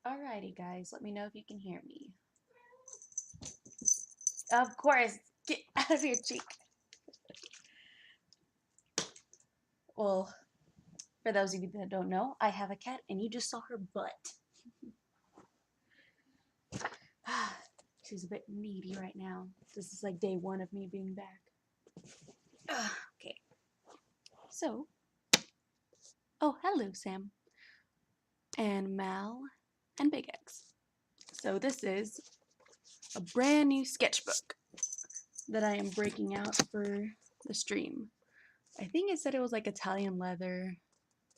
Alrighty, guys, let me know if you can hear me. Of course, get out of your cheek. Well, for those of you that don't know, I have a cat, and you just saw her butt. She's a bit needy right now. This is like day 1 of me being back. Okay. So, oh, hello, Sam. And Mal and Big X. So this is a brand new sketchbook that I am breaking out for the stream. I think it said it was like Italian leather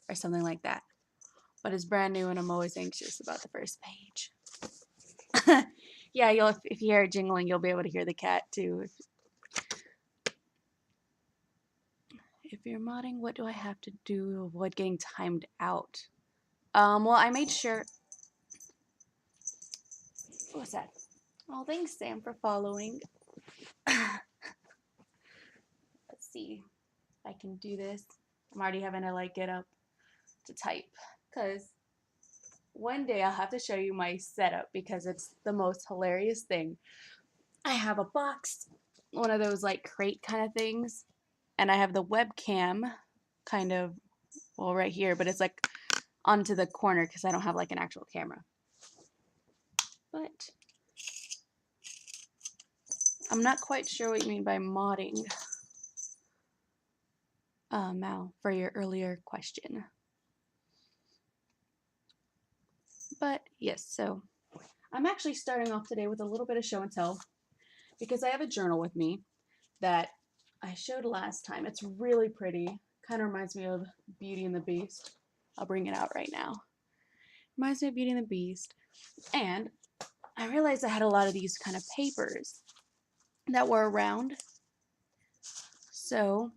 or something like that. But it's brand new and I'm always anxious about the first page. Yeah, if you hear it jingling, you'll be able to hear the cat too. If you're modding, what do I have to do to avoid getting timed out? Well, I made sure. What was that? Oh, thanks, Sam, for following. Let's see if I can do this. I'm already having to like get up to type because one day I'll have to show you my setup because it's the most hilarious thing. I have a box, one of those like crate kind of things, and I have the webcam kind of, well, right here, but it's like onto the corner because I don't have like an actual camera. But I'm not quite sure what you mean by modding, Mal, for your earlier question. But yes, so I'm actually starting off today with a little bit of show and tell because I have a journal with me that I showed last time. It's really pretty. Kind of reminds me of Beauty and the Beast. I'll bring it out right now. Reminds me of Beauty and the Beast. And I realized I had a lot of these kind of papers that were around. So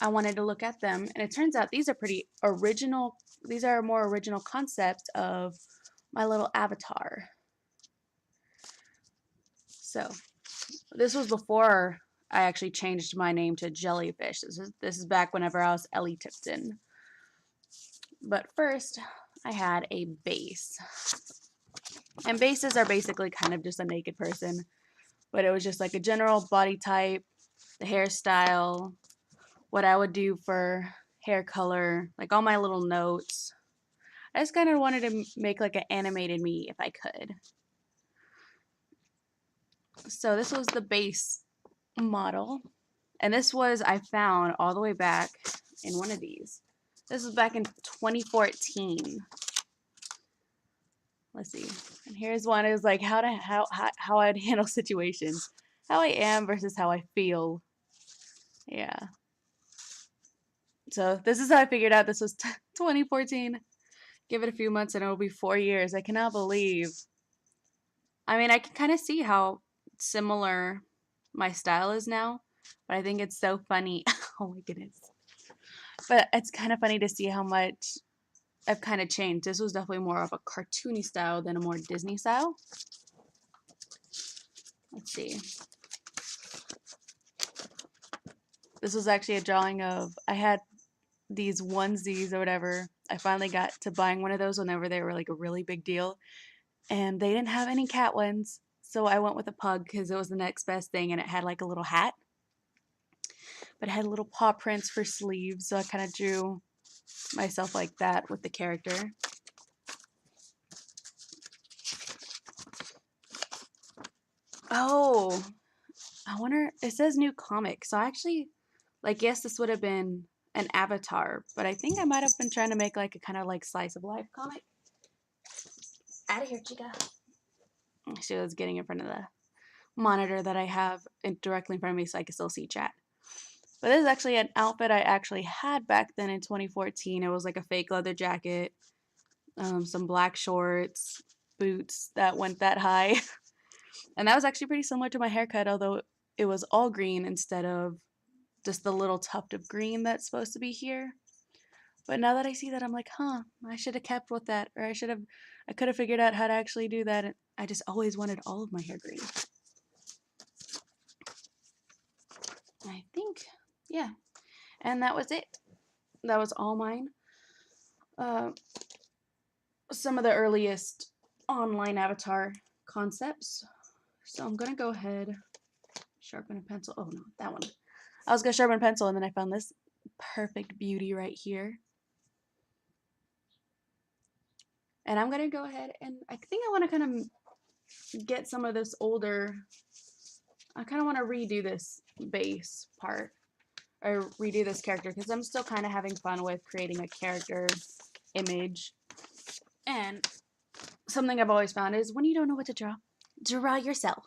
I wanted to look at them. And it turns out these are pretty original. These are a more original concept of my little avatar. So this was before I actually changed my name to Jellyfish. This is back whenever I was Ellie Tipton. But first, I had a base. And bases are basically kind of just a naked person. But it was just like a general body type, the hairstyle, what I would do for hair color, like all my little notes. I just kind of wanted to make like an animated me if I could. So this was the base model. And this was, I found all the way back in one of these. This was back in 2014. Let's see. And here's one. It was like how I'd handle situations. How I am versus how I feel. Yeah. So this is how I figured out this was 2014. Give it a few months and it'll be 4 years. I cannot believe. I mean, I can kind of see how similar my style is now, but I think it's so funny. Oh my goodness. But it's kind of funny to see how much I've kind of changed. This was definitely more of a cartoony style than a more Disney style. Let's see. This was actually a drawing of, I had these onesies or whatever. I finally got to buying one of those whenever they were like a really big deal. And they didn't have any cat ones. So I went with a pug because it was the next best thing and it had like a little hat. But it had little paw prints for sleeves. So I kind of drew myself like that with the character. Oh, I wonder, it says new comic. So I actually, like, yes, this would have been an avatar, but I think I might have been trying to make like a kind of like slice of life comic. Out of here, chica. She was getting in front of the monitor that I have directly in front of me so I can still see chat. But this is actually an outfit I actually had back then in 2014. It was like a fake leather jacket, some black shorts, boots that went that high. And that was actually pretty similar to my haircut, although it was all green instead of just the little tuft of green that's supposed to be here. But now that I see that, I'm like, huh, I should have kept with that, or I could have figured out how to actually do that. And I just always wanted all of my hair green. I think, yeah. And that was it. That was all mine. Some of the earliest online avatar concepts. So I'm gonna go ahead, sharpen a pencil. Oh no, that one. I was gonna sharpen a pencil and then I found this perfect beauty right here. And I'm gonna go ahead and I think I want to kind of get some of this older. I kind of want to redo this base part or redo this character because I'm still kind of having fun with creating a character image. And something I've always found is when you don't know what to draw yourself.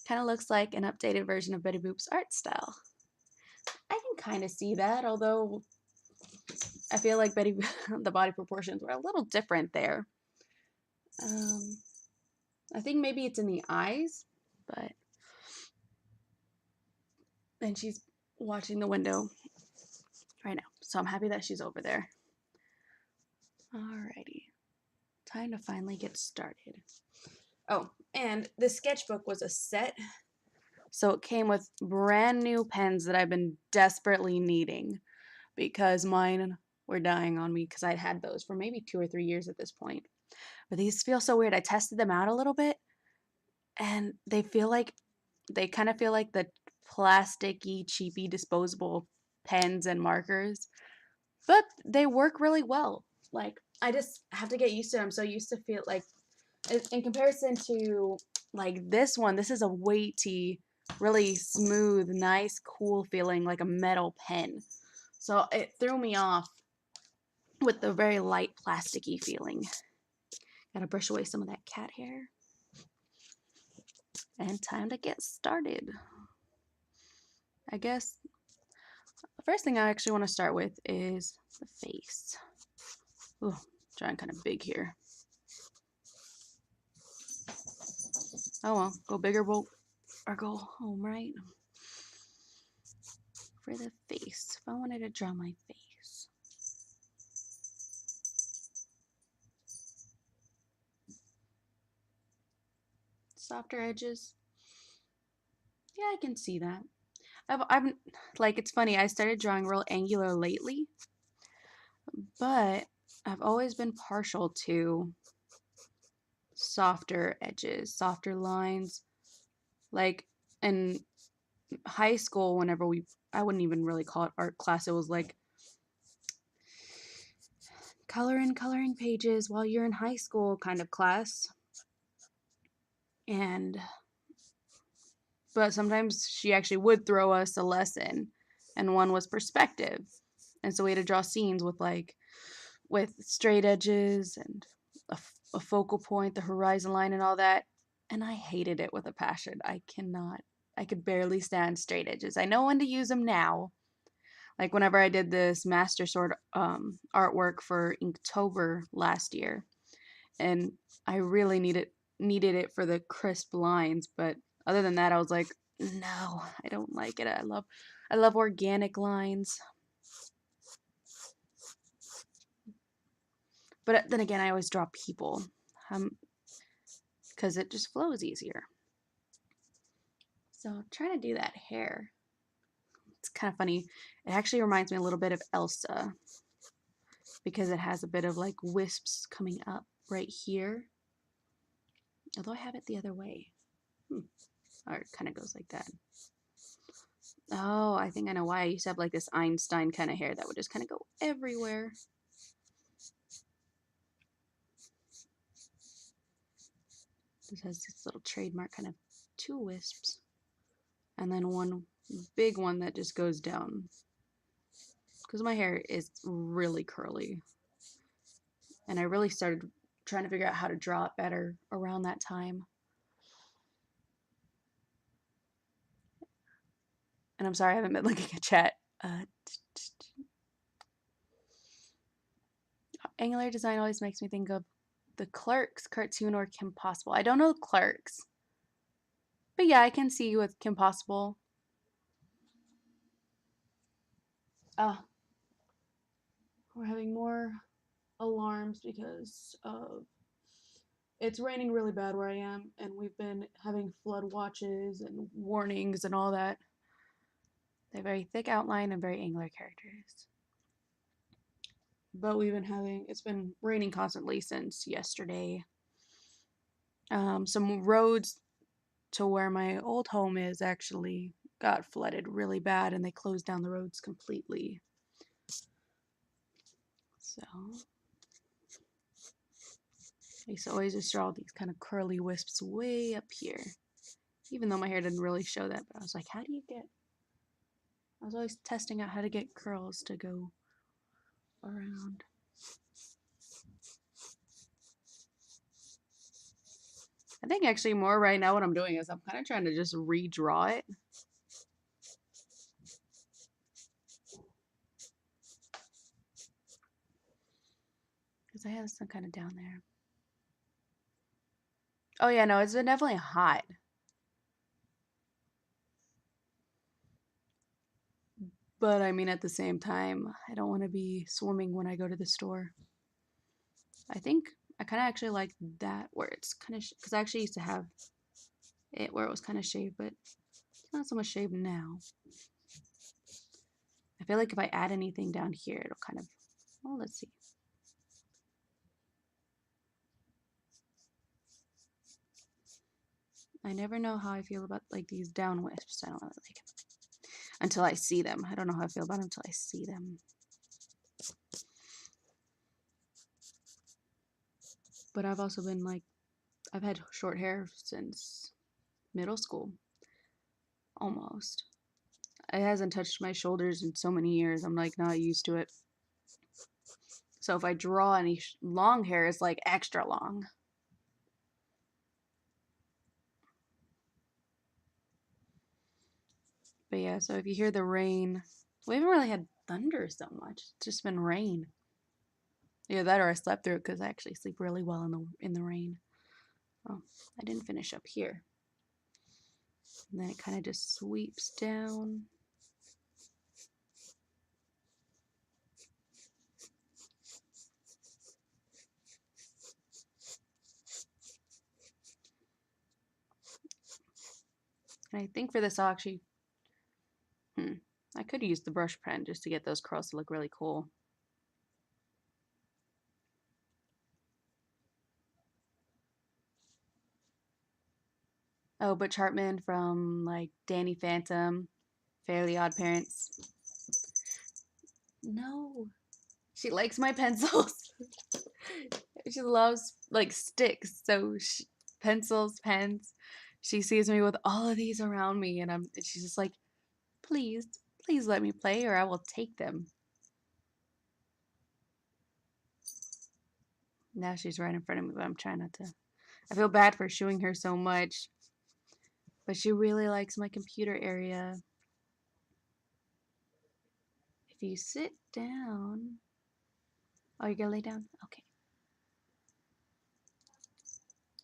Kind of looks like an updated version of Betty Boop's art style. I can kind of see that, although I feel like Betty, the body proportions were a little different there. I think maybe it's in the eyes, but then she's watching the window right now. So I'm happy that she's over there. Alrighty. Time to finally get started. Oh, and the sketchbook was a set. So it came with brand new pens that I've been desperately needing because mine were dying on me because I'd had those for maybe 2 or 3 years at this point. But these feel so weird. I tested them out a little bit and they kind of feel like the plasticky, cheapy, disposable pens and markers, but they work really well. Like, I just have to get used to it. I'm so used to feel like, in comparison to like this one, this is a weighty, really smooth, nice, cool feeling, like a metal pen. So it threw me off with the very light, plasticky feeling. Gotta brush away some of that cat hair. And time to get started. I guess the first thing I actually want to start with is the face. Ooh, drawing kind of big here. Oh well, go big or go home, right? For the face, if I wanted to draw my face. Softer edges. Yeah, I can see that. I've like, it's funny, I started drawing real angular lately, but I've always been partial to softer edges, softer lines. Like in high school, whenever I wouldn't even really call it art class, it was like coloring pages while you're in high school kind of class. But sometimes she actually would throw us a lesson, and one was perspective. And so we had to draw scenes with straight edges and a focal point, the horizon line, and all that. And I hated it with a passion. I could barely stand straight edges. I know when to use them now. Like whenever I did this Master Sword artwork for Inktober last year, and I really needed it for the crisp lines. But other than that, I was like, no, I don't like it. I love organic lines. But then again, I always draw people, because it just flows easier. So trying to do that hair. It's kind of funny. It actually reminds me a little bit of Elsa because it has a bit of like wisps coming up right here. Although I have it the other way. Or it kind of goes like that. Oh, I think I know why. I used to have like this Einstein kind of hair that would just kind of go everywhere. This has this little trademark kind of 2 wisps. And then one big one that just goes down. Because my hair is really curly. And I really started trying to figure out how to draw it better around that time. And I'm sorry I haven't been looking at chat. Angular design always makes me think of the Clerks cartoon or Kim Possible. I don't know Clerks. But yeah, I can see you with Kim Possible. We're having more alarms because of it's raining really bad where I am, and we've been having flood watches and warnings and all that. They're very thick outline and very angular characters. But it's been raining constantly since yesterday. Some roads to where my old home is actually got flooded really bad and they closed down the roads completely. So I used to always just draw these kind of curly wisps way up here. Even though my hair didn't really show that, but I was like, how do you get... I was always testing out how to get curls to go around. I think actually more right now what I'm doing is I'm kind of trying to just redraw it. Because I have some kind of down there. Oh yeah, no, it's been definitely hot. But I mean, at the same time, I don't want to be swimming when I go to the store. I think I kind of actually like that where it's kind of, because I actually used to have it where it was kind of shaved, but it's not so much shaved now. I feel like if I add anything down here, it'll kind of, well, let's see. I never know how I feel about like these down wisps. I don't really like them until I see them. I don't know how I feel about them until I see them. But I've also been like, I've had short hair since middle school, almost. It hasn't touched my shoulders in so many years. I'm like not used to it. So if I draw any long hair, it's like extra long. But yeah, so if you hear the rain, we haven't really had thunder so much. It's just been rain. Yeah, that or I slept through it because I actually sleep really well in the rain. Oh, I didn't finish up here. And then it kind of just sweeps down. And I think for this I'll actually, I could use the brush pen just to get those curls to look really cool. Oh, but Chartman from like Danny Phantom, Fairly Odd Parents. No, she likes my pencils. She loves like sticks, so pencils, pens. She sees me with all of these around me, and she's just like, please, please let me play, or I will take them. Now she's right in front of me, but I'm trying not to. I feel bad for shooing her so much, but she really likes my computer area. If you sit down, oh, you're gonna lay down? Okay.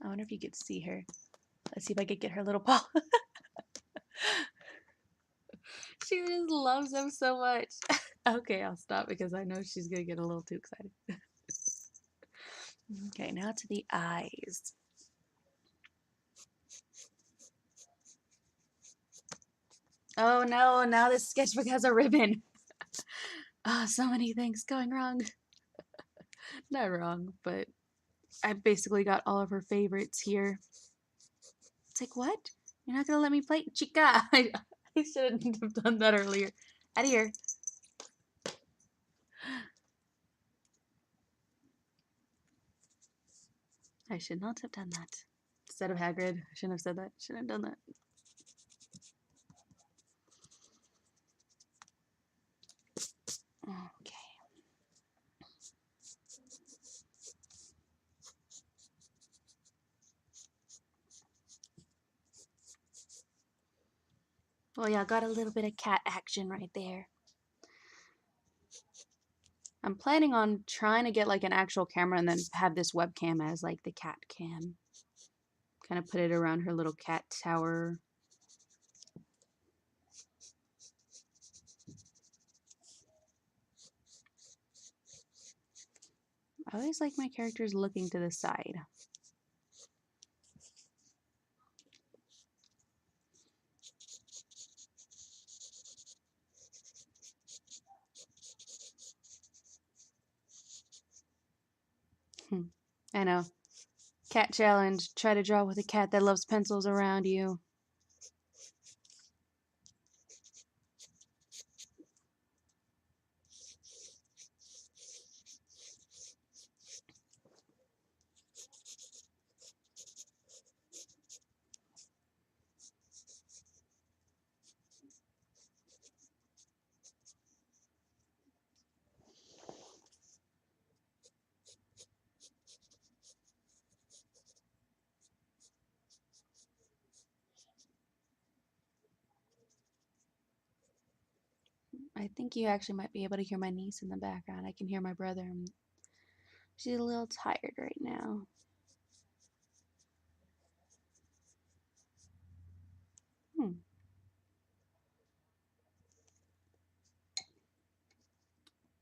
I wonder if you could see her. Let's see if I could get her little paw. She just loves them so much. Okay, I'll stop because I know she's gonna get a little too excited. Okay, now to the eyes. Oh no, now this sketchbook has a ribbon. Oh, so many things going wrong. Not wrong, but I basically got all of her favorites here. It's like, what? You're not gonna let me play? Chica! I shouldn't have done that earlier. Out of here. I should not have done that. Instead of Hagrid, I shouldn't have said that. Shouldn't have done that. Okay. Well, yeah, got a little bit of cat action right there. I'm planning on trying to get like an actual camera and then have this webcam as like the cat cam. Kind of put it around her little cat tower. I always like my characters looking to the side. I know. Cat challenge. Try to draw with a cat that loves pencils around you. I think you actually might be able to hear my niece in the background. I can hear my brother. She's a little tired right now. Hmm.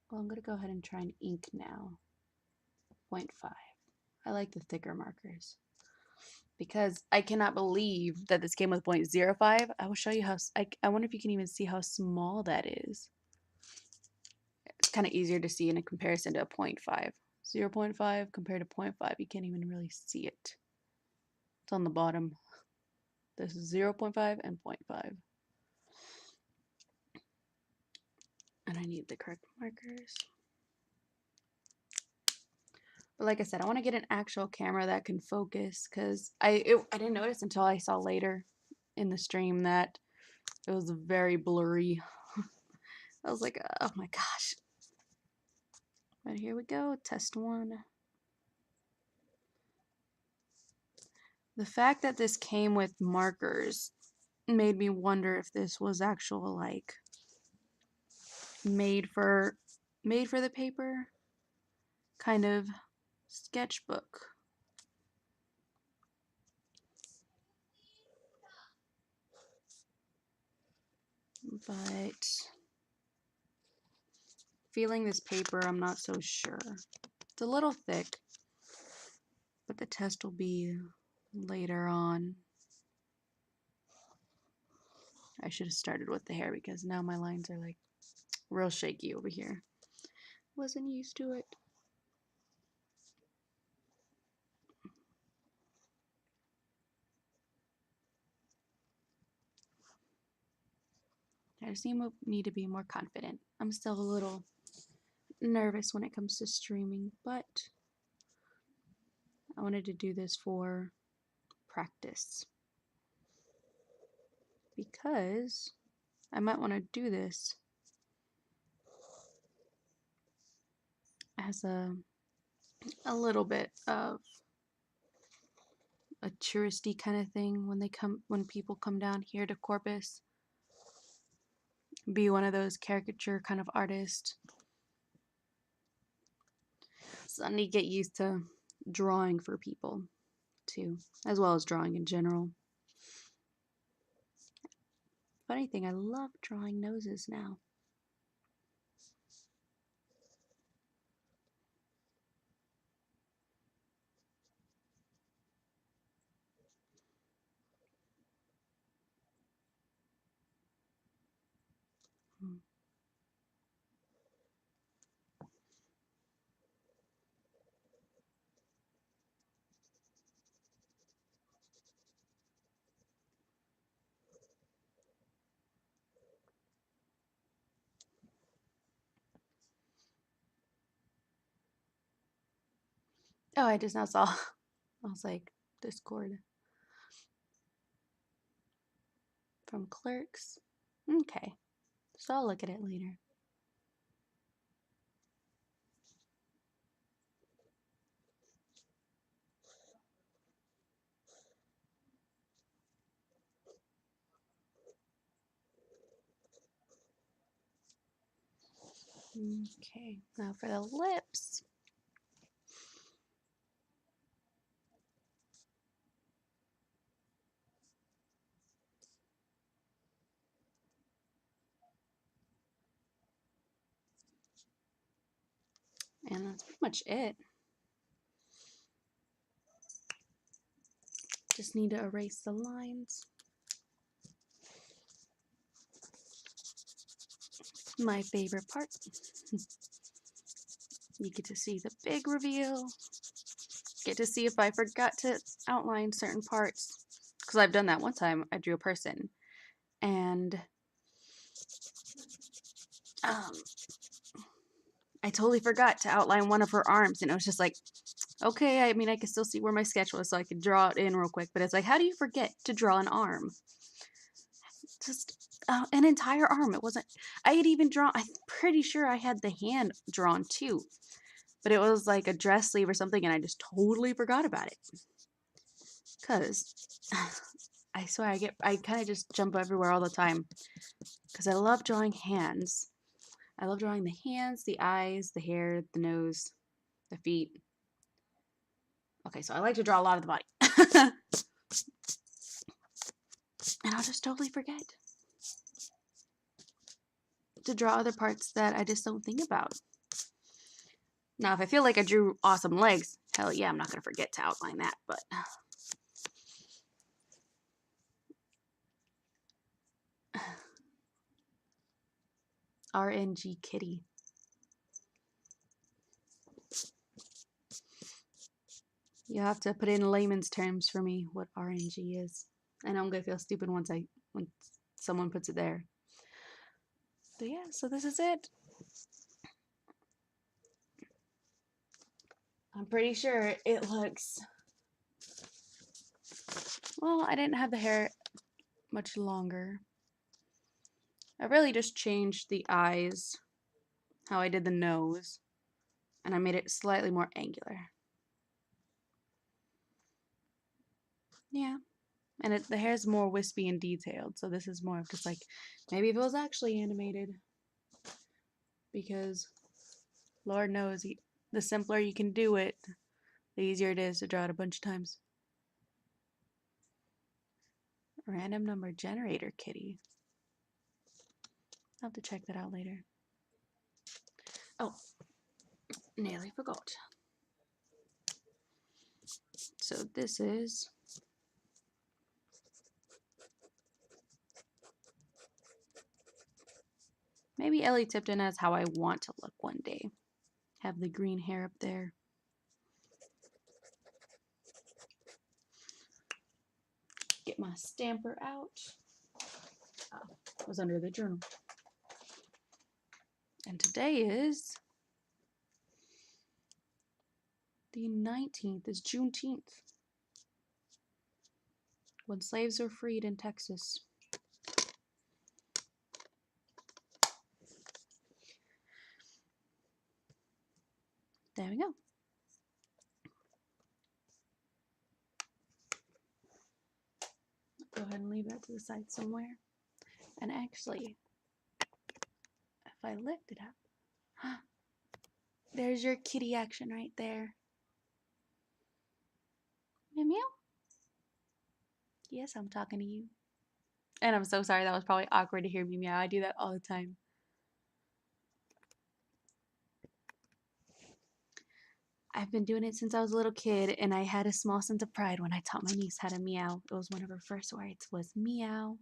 Well, I'm going to go ahead and try an ink now. 0.5. I like the thicker markers. Because I cannot believe that this came with 0.05. I will show you how, I wonder if you can even see how small that is. It's kind of easier to see in a comparison to a 0.5. 0.5 compared to 0.5, you can't even really see it. It's on the bottom. This is 0.5 and 0.5. And I need the correct markers. But like I said, I want to get an actual camera that can focus, because I didn't notice until I saw later in the stream that it was very blurry. I was like, oh my gosh. But here we go, test one. The fact that this came with markers made me wonder if this was actual, like, made for the paper kind of sketchbook. But feeling this paper, I'm not so sure. It's a little thick, but the test will be later on. I should have started with the hair, because now my lines are like real shaky over here. Wasn't used to it. I just need to be more confident. I'm still a little nervous when it comes to streaming, but I wanted to do this for practice, because I might want to do this as a little bit of a touristy kind of thing when people come down here to Corpus. Be one of those caricature kind of artists. So I need to get used to drawing for people too, as well as drawing in general. Funny thing, I love drawing noses now. Oh, I just now saw. I was like, Discord. From Clerks. Okay. So I'll look at it later. Okay, now for the lips. And that's pretty much it. Just need to erase the lines. My favorite part. You get to see the big reveal. get to see if I forgot to outline certain parts. Because I've done that one time. I drew a person. And I totally forgot to outline one of her arms. And it was just like, okay, I mean, I could still see where my sketch was, so I could draw it in real quick. But it's like, how do you forget to draw an arm? Just an entire arm. It wasn't, I had even drawn, I'm pretty sure I had the hand drawn too. But it was like a dress sleeve or something, and I just totally forgot about it. Because I swear I kind of just jump everywhere all the time. Because I love drawing hands. I love drawing the hands, the eyes, the hair, the nose, the feet. Okay, so I like to draw a lot of the body. And I'll just totally forget to draw other parts that I just don't think about. Now, if I feel like I drew awesome legs, hell yeah, I'm not going to forget to outline that, but... RNG kitty. You have to put in layman's terms for me what RNG is. I know I'm going to feel stupid once someone puts it there. But yeah, so this is it. I'm pretty sure it looks... Well, I didn't have the hair much longer. I really just changed the eyes, how I did the nose, and I made it slightly more angular. Yeah. And the hair's more wispy and detailed, so this is more of just like, maybe if it was actually animated. Because, Lord knows, the simpler you can do it, the easier it is to draw it a bunch of times. Random number generator kitty. I'll have to check that out later. Oh, nearly forgot. So this is... Maybe Ellie Tipton as how I want to look one day. Have the green hair up there. Get my stamper out. Oh, it was under the journal. And today is the 19th, is Juneteenth, when slaves were freed in Texas. There we go. Go ahead and leave that to the side somewhere. And actually, if I lift it up, there's your kitty action right there. Meow meow. Yes, I'm talking to you. And I'm so sorry, that was probably awkward to hear me meow. I do that all the time. I've been doing it since I was a little kid, and I had a small sense of pride when I taught my niece how to meow. It was one of her first words, was meow.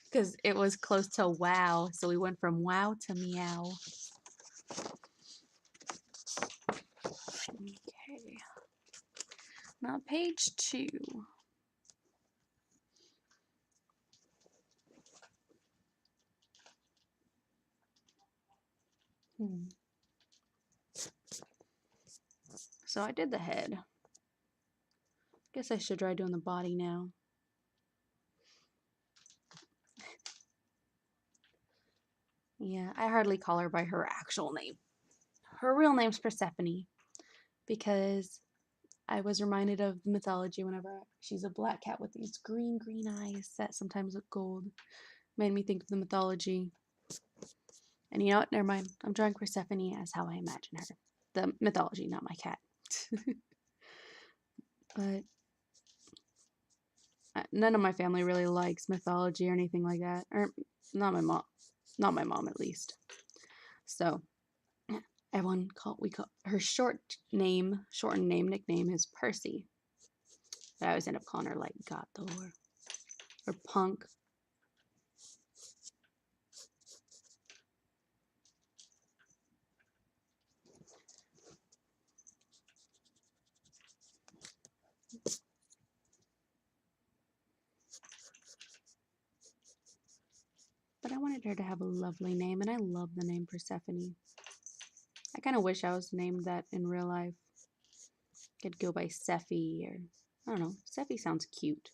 Because it was close to wow, so we went from wow to meow. Okay. Now page 2. So I did the head. Guess I should try doing the body now. Yeah, I hardly call her by her actual name. Her real name's Persephone, because I was reminded of mythology whenever she's a black cat with these green eyes that sometimes look gold. Made me think of the mythology. And you know what? Never mind. I'm drawing Persephone as how I imagine her. The mythology, not my cat. But none of my family really likes mythology or anything like that. Or not my mom. Not my mom, at least. So we call her shortened name, nickname is Percy. But I always end up calling her like gato or punk. wanted her to have a lovely name, and I love the name Persephone. I kind of wish I was named that in real life. Could go by Sephi, or I don't know. Sephi sounds cute.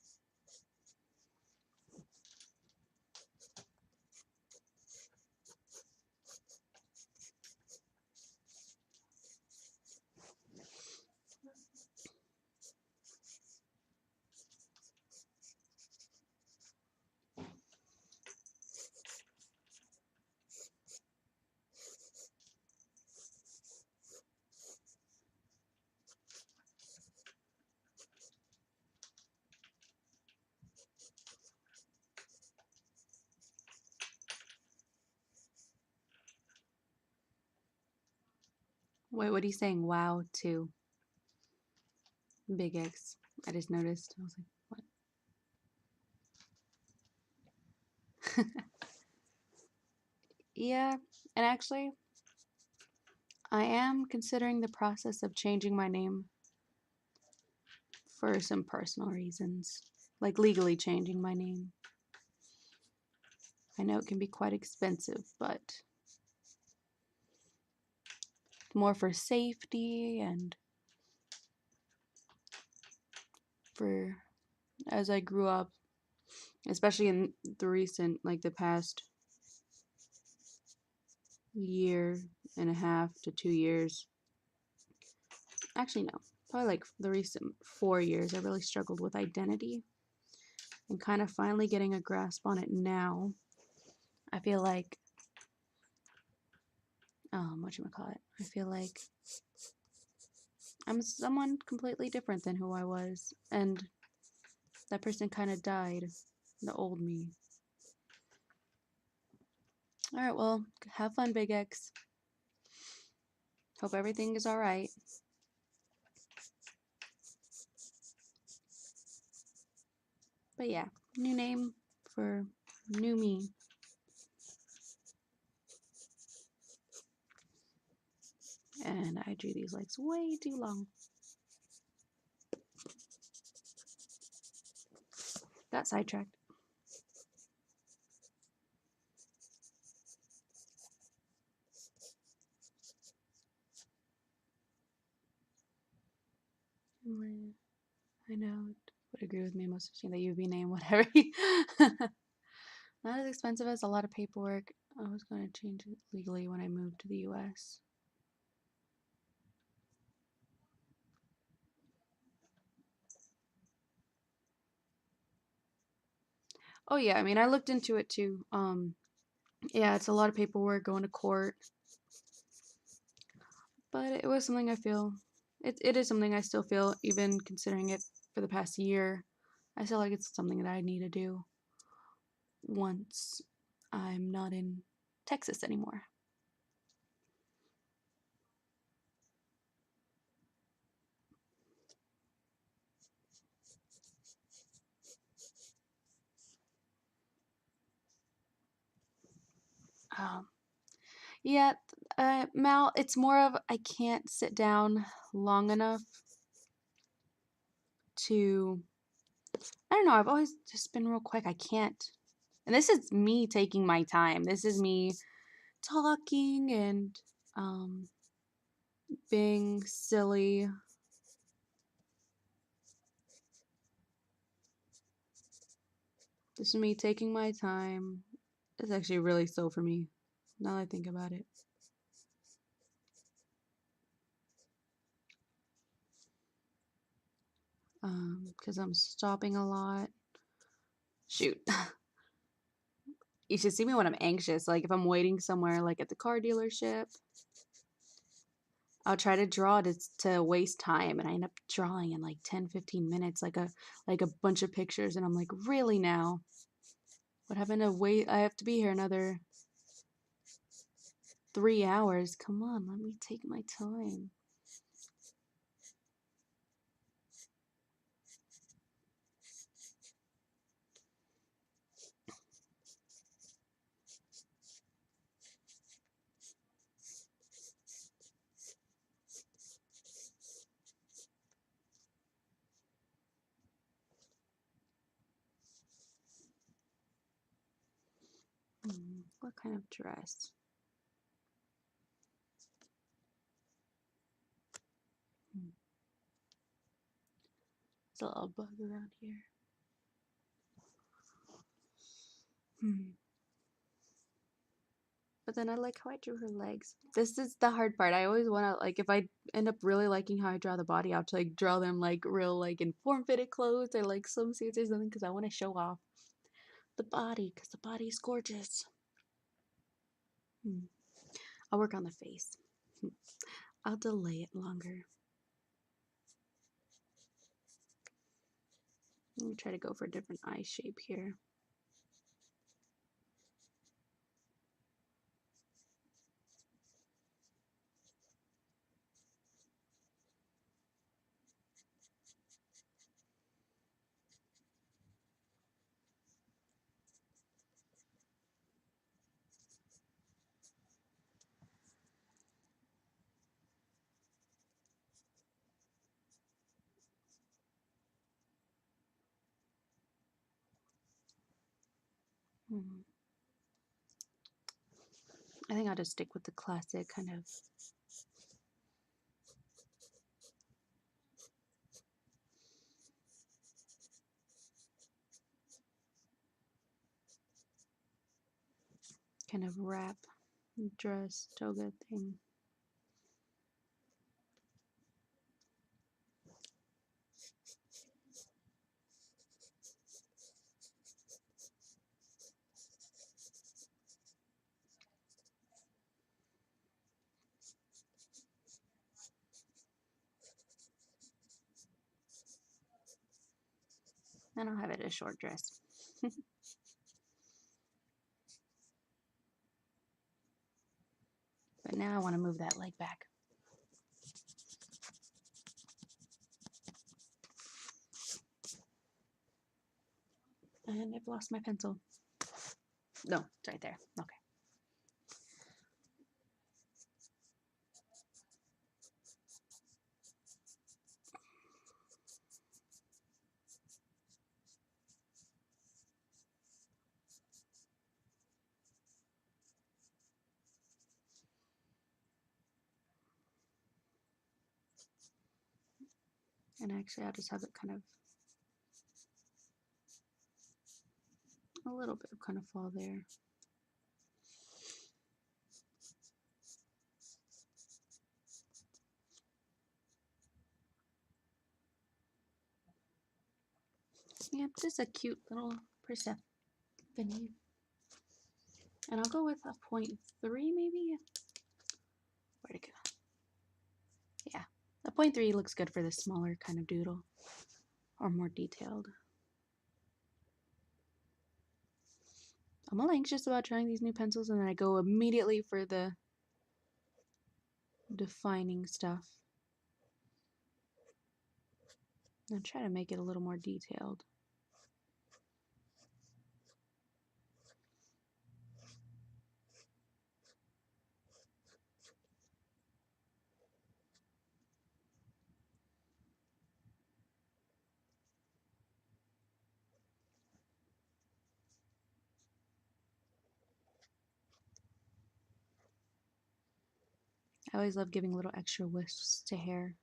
Wait, what are you saying? Wow, to Big X. I just noticed. I was like, what? Yeah, and actually, I am considering the process of changing my name for some personal reasons, like legally changing my name. I know it can be quite expensive, but more for safety and for as I grew up, especially in the recent, like the past year and a half to 2 years. Actually, no, probably like the recent 4 years, I really struggled with identity and kind of finally getting a grasp on it now. I feel like, whatchamacallit, I feel like I'm someone completely different than who I was, and that person kind of died, the old me. Alright, well, have fun, Big X. Hope everything is alright. But yeah, new name for new me. And I drew these legs way too long. Got sidetracked. I know, would agree with me most of the time that you'd be named whatever. Not as expensive as a lot of paperwork. I was going to change it legally when I moved to the US. Oh yeah, I mean, I looked into it too. Yeah, it's a lot of paperwork going to court. But it was something I feel, it is something I still feel, even considering it for the past year. I feel like it's something that I need to do once I'm not in Texas anymore. Um, yeah, Mal, it's more of I can't sit down long enough to, I don't know, I've always just been real quick. I can't. And this is me taking my time. This is me talking and being silly. This is me taking my time. It's actually really slow for me, now that I think about it. Because I'm stopping a lot. Shoot. You should see me when I'm anxious. Like if I'm waiting somewhere, like at the car dealership, I'll try to draw to waste time, and I end up drawing in like 10-15 minutes, like a bunch of pictures, and I'm like, really now? What happened to wait? I have to be here another 3 hours. Come on, let me take my time. What kind of dress? There's a little bug around here. But then I like how I drew her legs. This is the hard part. I always want to, like, if I end up really liking how I draw the body, I'll to, like, draw them, like, real, like, in form-fitted clothes or, like, swimsuits or something because I want to show off the body because the body is gorgeous. I'll work on the face. I'll delay it longer. Let me try to go for a different eye shape here. I think I'll just stick with the classic kind of wrap dress toga thing. And I'll have it a short dress. But now I want to move that leg back. And I've lost my pencil. No, it's right there. Okay. And actually, I'll just have it kind of a little bit of kind of fall there. Yeah, just a cute little Persephone. And I'll go with a 0.3 maybe. Where'd it go? Yeah, a 0.3 looks good for this smaller kind of doodle or more detailed. I'm a little anxious about trying these new pencils, and then I go immediately for the defining stuff. And try to make it a little more detailed. I always love giving little extra wisps to hair.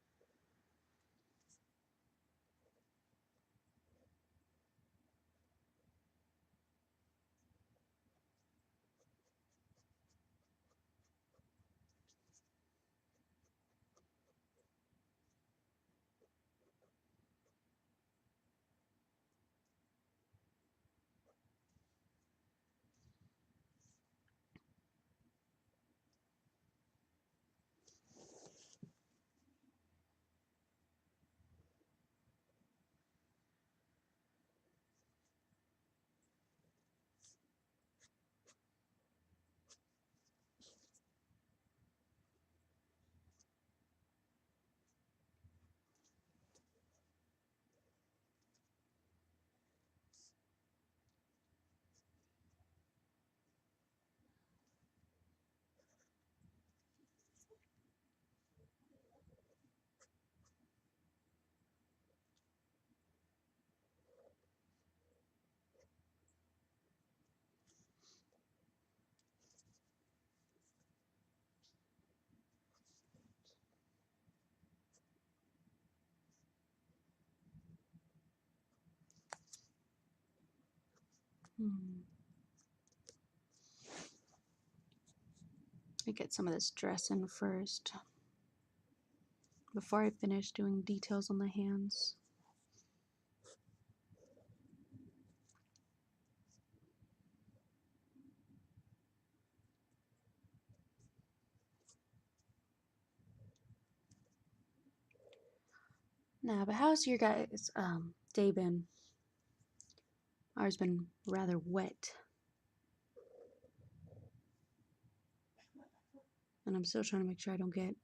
I get some of this dress in first before I finish doing details on the hands. Nah, but how's your guys' day been? Ours been rather wet. And I'm still trying to make sure I don't get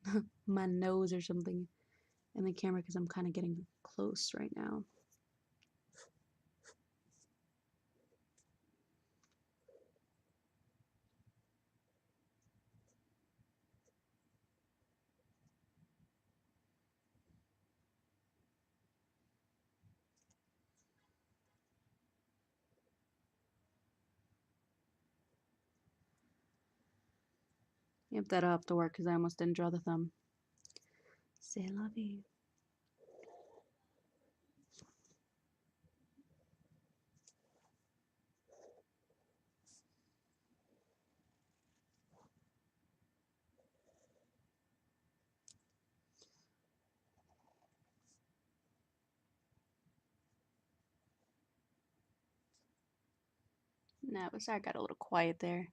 my nose or something in the camera because I'm kind of getting close right now. Yep, that'll have to work because I almost didn't draw the thumb. C'est la vie. No, but sorry, I got a little quiet there.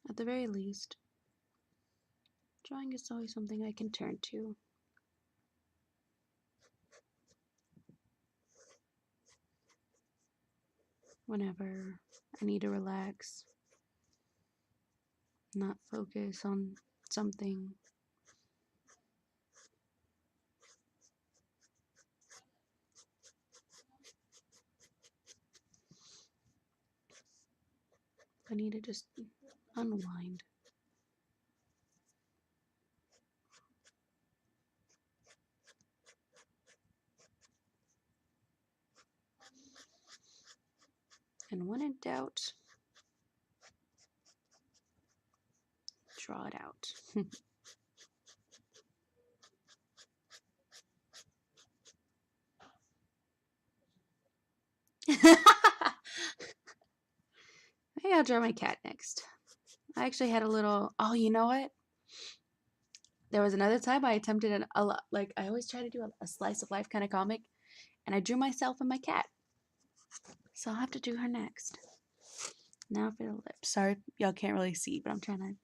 At the very least, drawing is always something I can turn to. Whenever I need to relax, not focus on something. I need to just unwind. And when in doubt, draw it out. Maybe I'll draw my cat next. I actually had a little. Oh, you know what? There was another time I attempted a lot. Like I always try to do a slice of life kind of comic, and I drew myself and my cat. So I'll have to do her next. Now for the lips. Sorry, y'all can't really see, but I'm trying to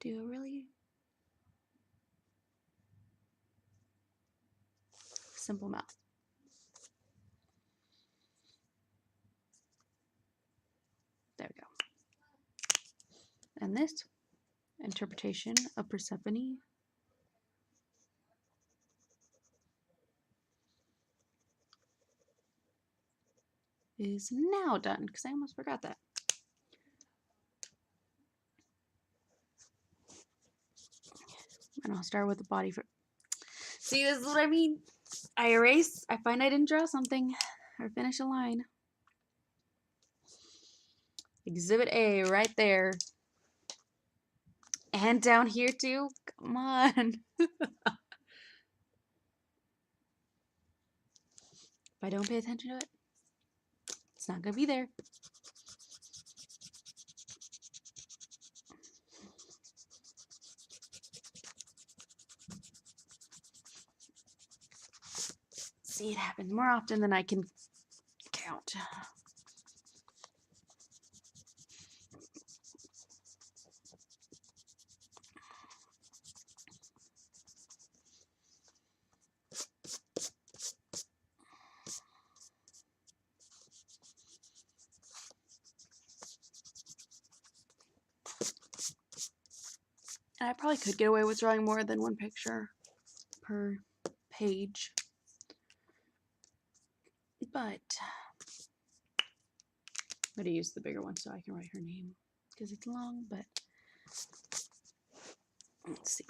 do a really simple mouth. There we go. And this interpretation of Persephone is now done because I almost forgot that. And I'll start with the body for. See, this is what I mean. I erase. I find I didn't draw something or finish a line. Exhibit A right there. And down here too. Come on. If I don't pay attention to it, it's not gonna be there. See, it happens more often than I can count. And I probably could get away with drawing more than one picture per page. But I'm going to use the bigger one so I can write her name because it's long, but let's see.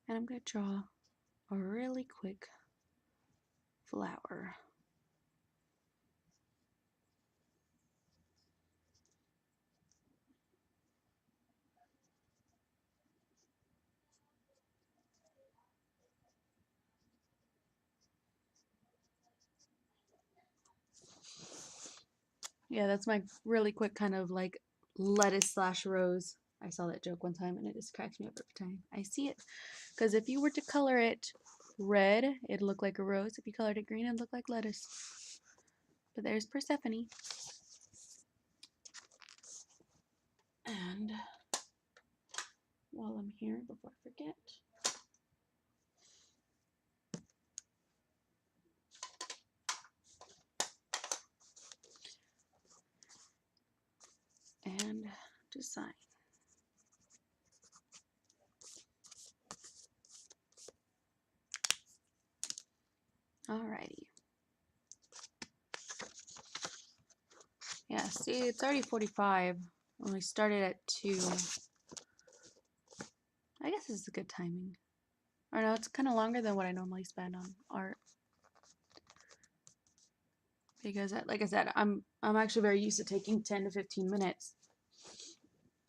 And I'm going to draw a really quick flower. Yeah, that's my really quick kind of like lettuce slash rose. I saw that joke one time and it just cracks me up every time I see it. Because if you were to color it red, it'd look like a rose. If you colored it green, it'd look like lettuce. But there's Persephone. And while I'm here, before I forget, and design. Alrighty. Yeah, see, it's already 45 when we started at 2. I guess this is a good timing. Or no, it's kind of longer than what I normally spend on art. Because, like I said, I'm actually very used to taking 10 to 15 minutes.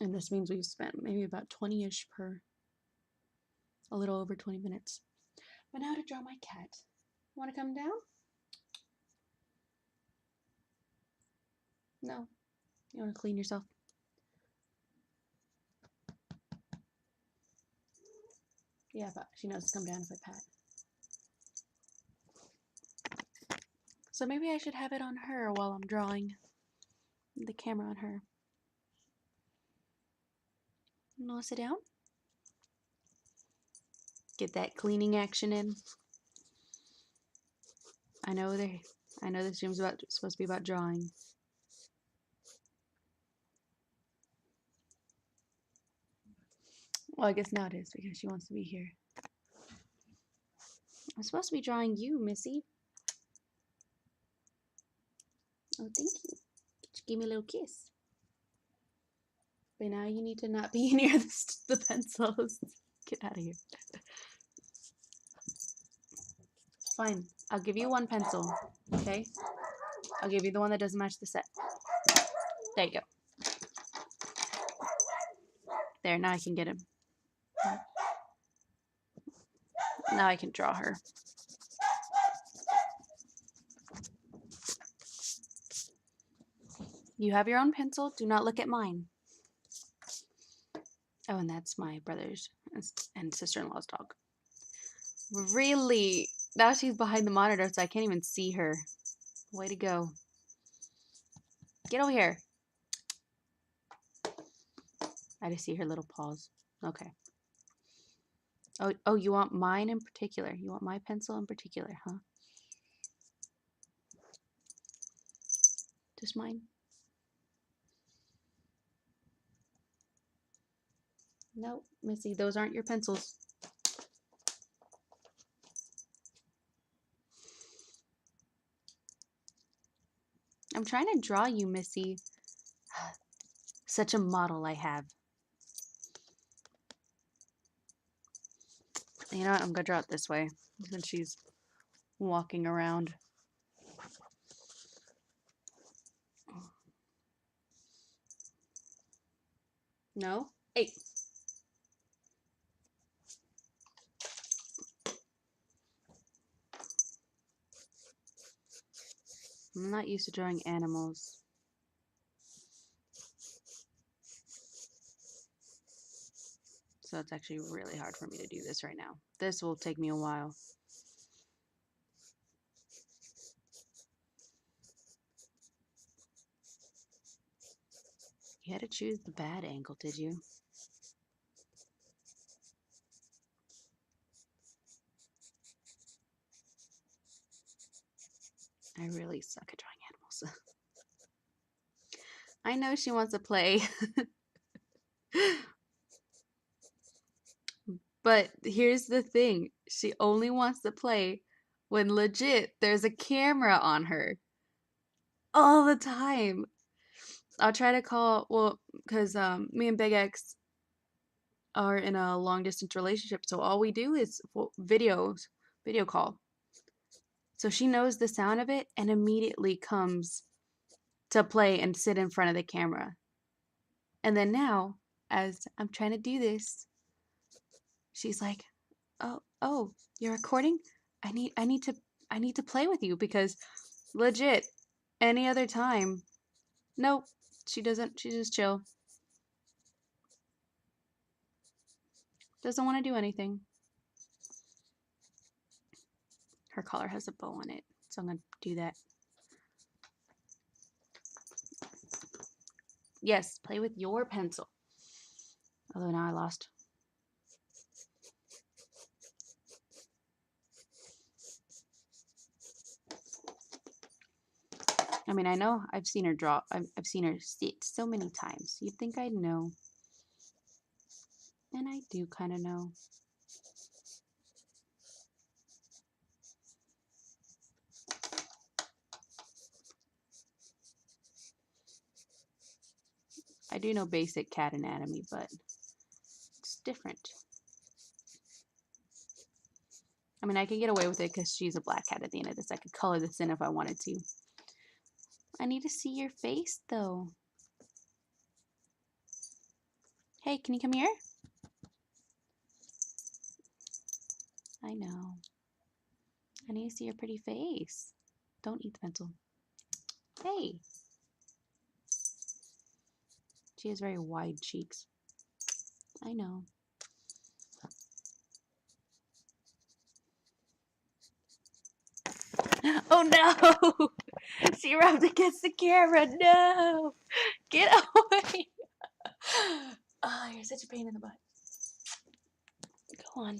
And this means we've spent maybe about 20-ish per, a little over 20 minutes. But now to draw my cat. Want to come down? No. You want to clean yourself? Yeah, but she knows to come down if I pat. So maybe I should have it on her while I'm drawing. The camera on her. You want to sit down? Get that cleaning action in. I know this stream's supposed to be about drawing. Well, I guess now it is because she wants to be here. I'm supposed to be drawing you, Missy. Oh, thank you. Just give me a little kiss. But now you need to not be near the pencils. Get out of here. Fine. I'll give you one pencil. Okay? I'll give you the one that doesn't match the set. There you go. There, now I can get him. Now I can draw her. You have your own pencil. Do not look at mine. Oh, and that's my brother's and sister-in-law's dog. Really? Now she's behind the monitor, so I can't even see her. Way to go. Get over here. I just see her little paws. Okay. Oh, you want mine in particular? You want my pencil in particular, huh? Just mine? No, Missy, those aren't your pencils. I'm trying to draw you, Missy. Such a model I have. You know what? I'm gonna draw it this way since she's walking around. No? Hey. I'm not used to drawing animals. So it's actually really hard for me to do this right now. This will take me a while. You had to choose the bad angle, did you? I really suck at drawing animals. I know she wants to play. But here's the thing. She only wants to play when legit there's a camera on her. All the time. I'll try to call, well, because me and Big X are in a long distance relationship, so all we do is video call. So she knows the sound of it and immediately comes to play and sit in front of the camera. And then now, as I'm trying to do this, she's like, "Oh, you're recording? I need to play with you because legit any other time Nope, she doesn't. She's just chill. Doesn't want to do anything. Her collar has a bow on it, so I'm going to do that. Yes, play with your pencil. Although now I lost. I mean, I know I've seen her draw. I've seen her sit so many times. You'd think I'd know. And I do kind of know. I do know basic cat anatomy, but it's different. I mean, I could get away with it because she's a black cat at the end of this. I could color this in if I wanted to. I need to see your face, though. Hey, can you come here? I know. I need to see your pretty face. Don't eat the pencil. Hey. She has very wide cheeks. I know. Oh no! She rubbed against the camera. No! Get away! Oh, you're such a pain in the butt. Go on.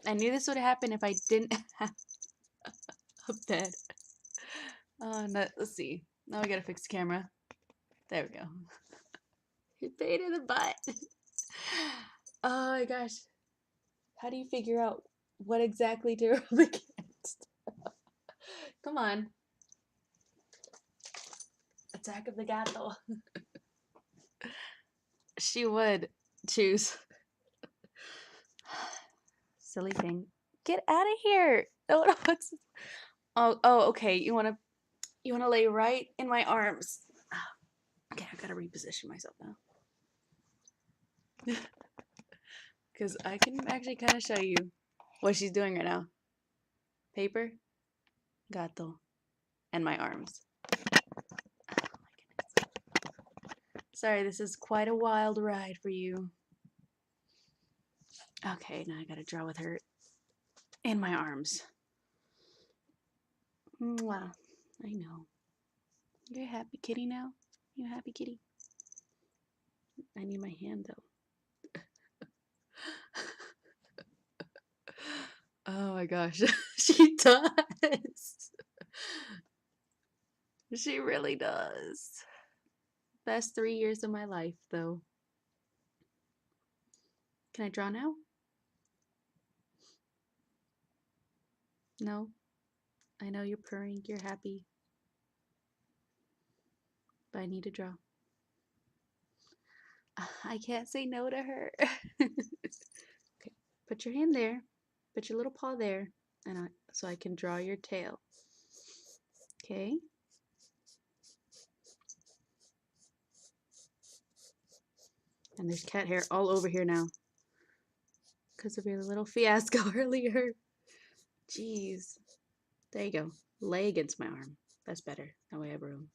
I knew this would happen if I didn't have a bed. No, let's see. Now we gotta fix the camera. There we go. You're pain in the butt. Oh my gosh. How do you figure out what exactly to rub against? Come on. Attack of the gato. She would choose. Silly thing. Get out of here. Oh, okay. You wanna lay right in my arms. Okay, I gotta reposition myself now. Because I can actually kind of show you what she's doing right now. Paper, gato, and my arms. Oh my goodness. Sorry, this is quite a wild ride for you. Okay, now I gotta draw with her in my arms. Wow, I know. You're a happy kitty now? You a happy kitty? I need my hand though. Oh my gosh, she does. She really does. Best 3 years of my life, though. Can I draw now? No? I know you're purring, you're happy. But I need to draw. I can't say no to her. Okay, put your hand there. Put your little paw there. So I can draw your tail. Okay? And there's cat hair all over here now. Because of your little fiasco earlier. Jeez. There you go. Lay against my arm. That's better. That way I have room.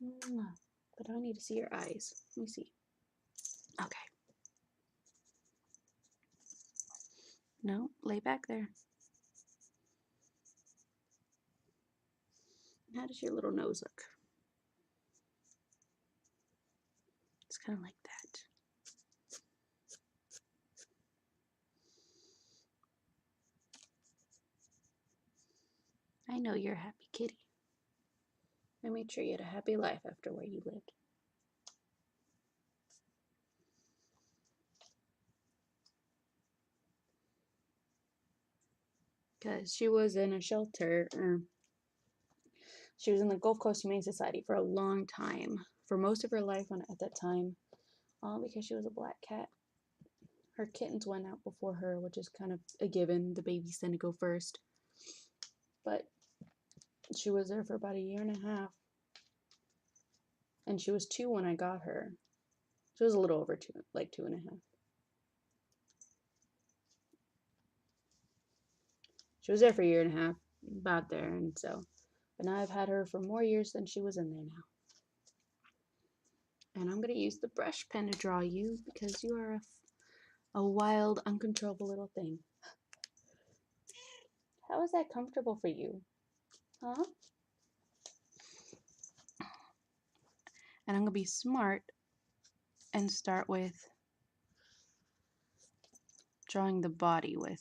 But I need to see your eyes. Let me see. Okay. No, lay back there. How does your little nose look? It's kind of like that. I know you're a happy kitty. I made sure you had a happy life after where you lived. Because she was in a shelter, she was in the Gulf Coast Humane Society for a long time, for most of her life at that time, all because she was a black cat. Her kittens went out before her, which is kind of a given. The babies tend to go first. But she was there for about 1.5 years. And she was 2 when I got her. She was a little over 2, like 2.5. She was there for 1.5 years. about there, and so, but now I've had her for more years than she was in there now. And I'm gonna use the brush pen to draw you because you are a wild, uncontrollable little thing. How is that comfortable for you? Huh? And I'm gonna be smart and start with drawing the body with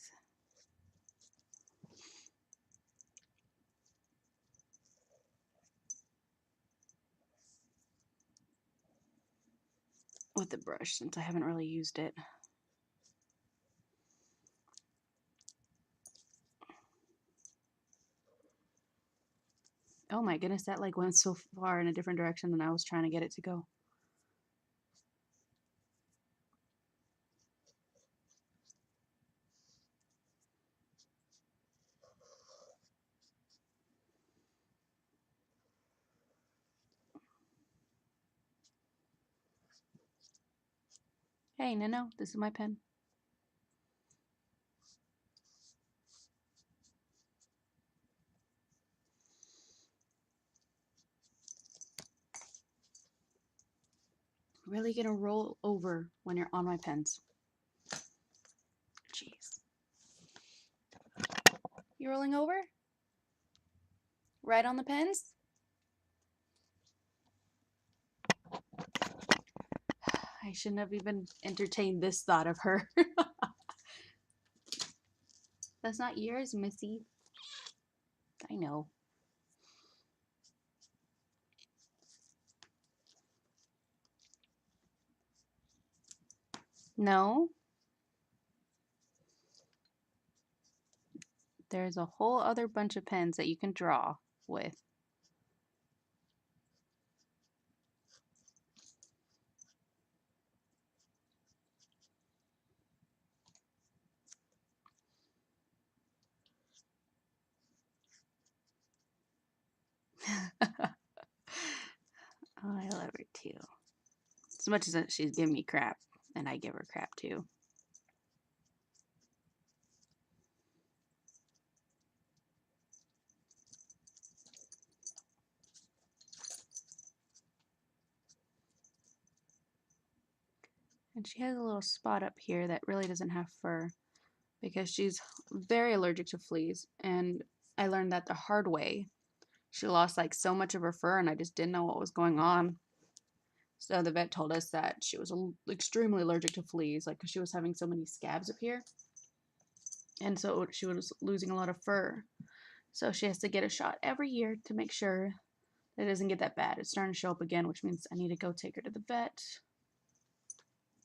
the brush since I haven't really used it. Oh my goodness, that like went so far in a different direction than I was trying to get it to go. Hey, no, this is my pen. Really gonna roll over when you're on my pens. Jeez. You rolling over? Right on the pens? I shouldn't have even entertained this thought of her. That's not yours, Missy. I know. No. There's a whole other bunch of pens that you can draw with. Oh, I love her too. As much as she's giving me crap, and I give her crap too. And she has a little spot up here that really doesn't have fur because she's very allergic to fleas. And I learned that the hard way. She lost like so much of her fur, and I just didn't know what was going on. So the vet told us that she was extremely allergic to fleas, like because she was having so many scabs up here. And so she was losing a lot of fur. So she has to get a shot every year to make sure that it doesn't get that bad. It's starting to show up again, which means I need to go take her to the vet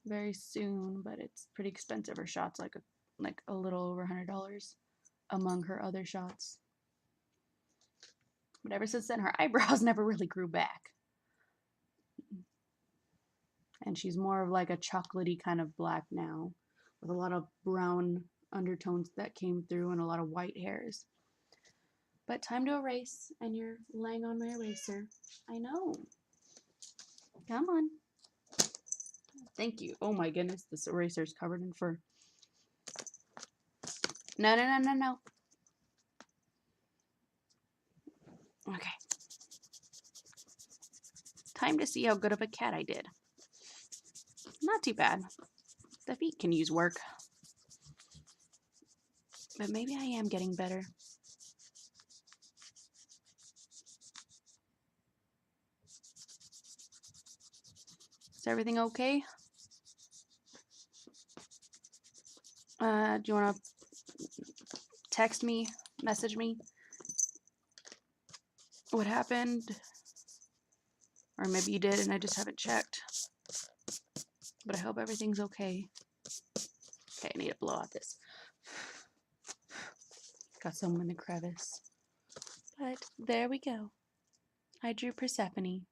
very soon, but it's pretty expensive. Her shots like a little over $100 among her other shots. But ever since then, her eyebrows never really grew back. And she's more of like a chocolatey kind of black now, with a lot of brown undertones that came through and a lot of white hairs. But time to erase, and you're laying on my eraser. I know. Come on. Thank you. Oh my goodness, this eraser's covered in fur. No. Okay. Time to see how good of a cat I did. Not too bad. The feet can use work. But maybe I am getting better. Is everything okay? Do you want to text me, message me what happened? Or maybe you did and I just haven't checked. But I hope everything's okay. Okay, I need to blow out this. Got someone in the crevice. But there we go. I drew Persephone.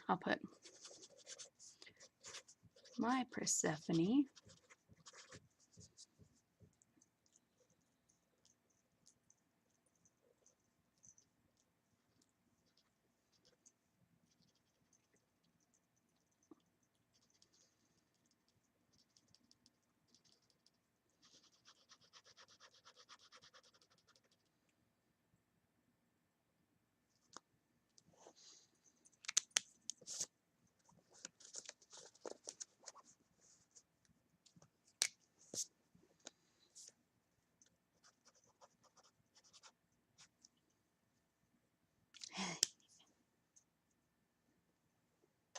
I'll put my Persephone.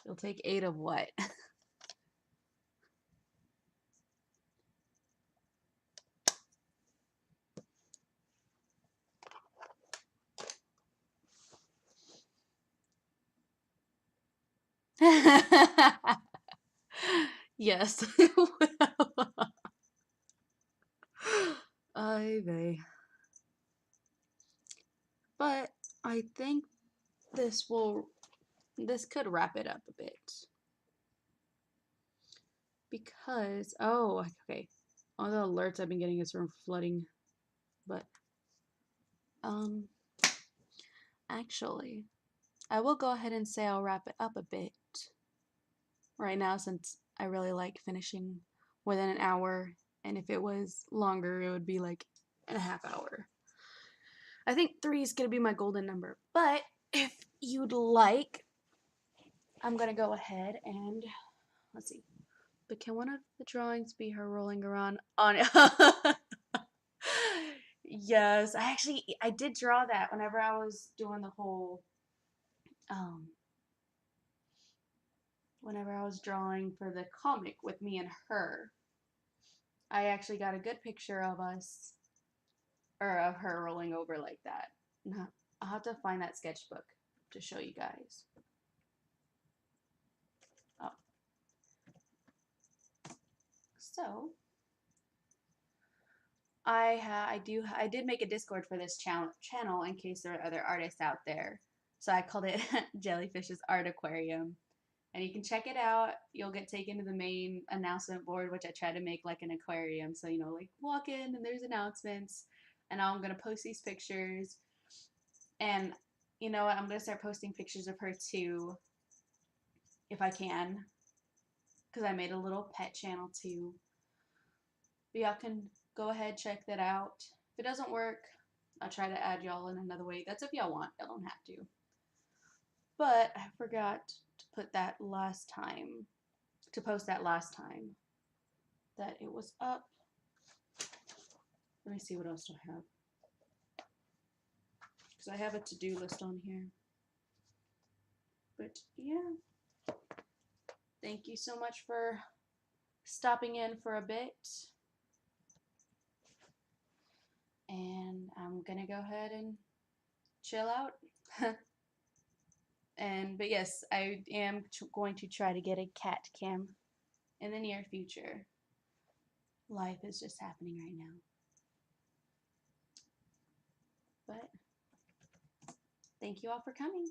You'll take 8 of what? Yes. Ay vey. But I think this could wrap it up a bit. Because, oh, okay. All the alerts I've been getting is from flooding. But, actually, I will go ahead and say I'll wrap it up a bit right now since I really like finishing within an hour. And if it was longer, it would be like a half hour. I think 3 is going to be my golden number. But if you'd like, I'm going to go ahead and, let's see. But can one of the drawings be her rolling around on it? Yes, I did draw that whenever I was doing the whole, whenever I was drawing for the comic with me and her. I actually got a good picture of us, or of her rolling over like that. I'll have to find that sketchbook to show you guys. Oh. So, I did make a Discord for this channel in case there are other artists out there. So I called it Jellyfish's Art Aquarium. And you can check it out. You'll get taken to the main announcement board, which I try to make like an aquarium. So, like walk in and there's announcements. And now I'm going to post these pictures. And you know what? I'm going to start posting pictures of her too, if I can. Because I made a little pet channel too. But y'all can go ahead, check that out. If it doesn't work, I'll try to add y'all in another way. That's if y'all want. Y'all don't have to. But I forgot to put that last time. To post that last time that it was up. Let me see what else do I have. Because I have a to-do list on here. But yeah. Thank you so much for stopping in for a bit. And I'm going to go ahead and chill out. But yes, I am going to try to get a cat cam in the near future. Life is just happening right now. But thank you all for coming.